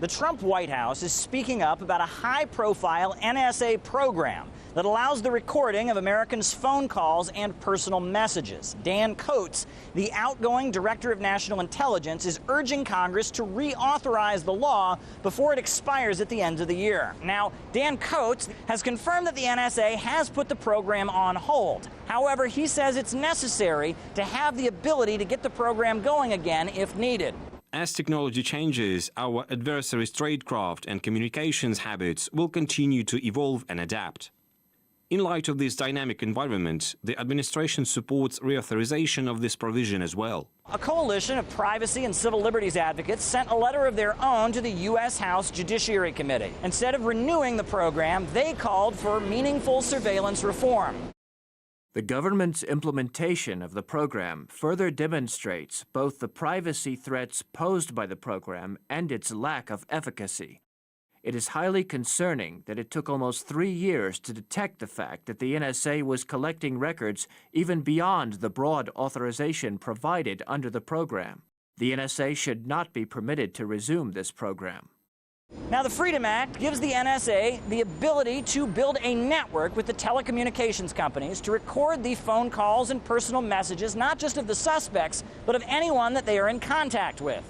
The Trump White House is speaking up about a high-profile NSA program that allows the recording of Americans' phone calls and personal messages. Dan Coats, the outgoing Director of National Intelligence, is urging Congress to reauthorize the law before it expires at the end of the year. Now, Dan Coats has confirmed that the NSA has put the program on hold. However, he says it's necessary to have the ability to get the program going again if needed. As technology changes, our adversaries' tradecraft and communications habits will continue to evolve and adapt. In light of this dynamic environment, the administration supports reauthorization of this provision as well. A coalition of privacy and civil liberties advocates sent a letter of their own to the U.S. House Judiciary Committee. Instead of renewing the program, they called for meaningful surveillance reform. The government's implementation of the program further demonstrates both the privacy threats posed by the program and its lack of efficacy. It is highly concerning that it took almost 3 years to detect the fact that the NSA was collecting records even beyond the broad authorization provided under the program. The NSA should not be permitted to resume this program. Now, the Freedom Act gives the NSA the ability to build a network with the telecommunications companies to record the phone calls and personal messages, not just of the suspects, but of anyone that they are in contact with.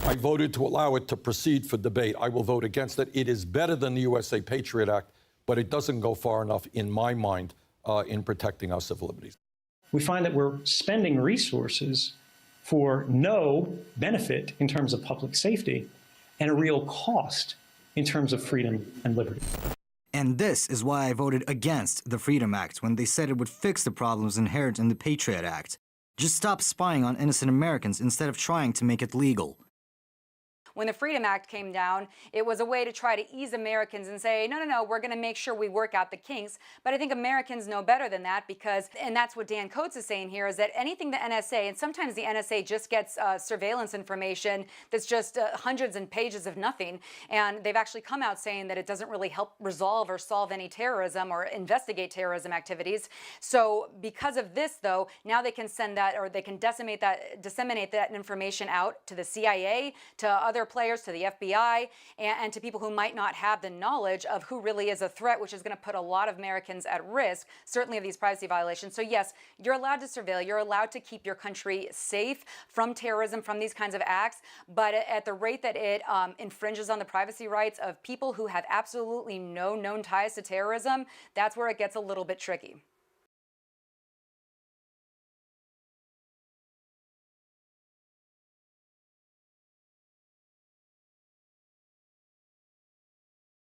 I voted to allow it to proceed for debate. I will vote against it. It is better than the USA Patriot Act, but it doesn't go far enough, in my mind, in protecting our civil liberties. We find that we're spending resources for no benefit in terms of public safety and a real cost in terms of freedom and liberty. And this is why I voted against the Freedom Act when they said it would fix the problems inherent in the Patriot Act. Just stop spying on innocent Americans instead of trying to make it legal. When the Freedom Act came down, it was a way to try to ease Americans and say, no, we're going to make sure we work out the kinks. But I think Americans know better than that because, and that's what Dan Coats is saying here, is that anything the NSA, and sometimes the NSA just gets surveillance information that's just hundreds and pages of nothing. And they've actually come out saying that it doesn't really help resolve or solve any terrorism or investigate terrorism activities. So because of this, though, now they can send that, or they can disseminate that information out to the CIA, to other players, to the FBI, and to people who might not have the knowledge of who really is a threat, which is going to put a lot of Americans at risk, certainly of these privacy violations. So yes, you're allowed to surveil, you're allowed to keep your country safe from terrorism, from these kinds of acts, but at the rate that it infringes on the privacy rights of people who have absolutely no known ties to terrorism, that's where it gets a little bit tricky.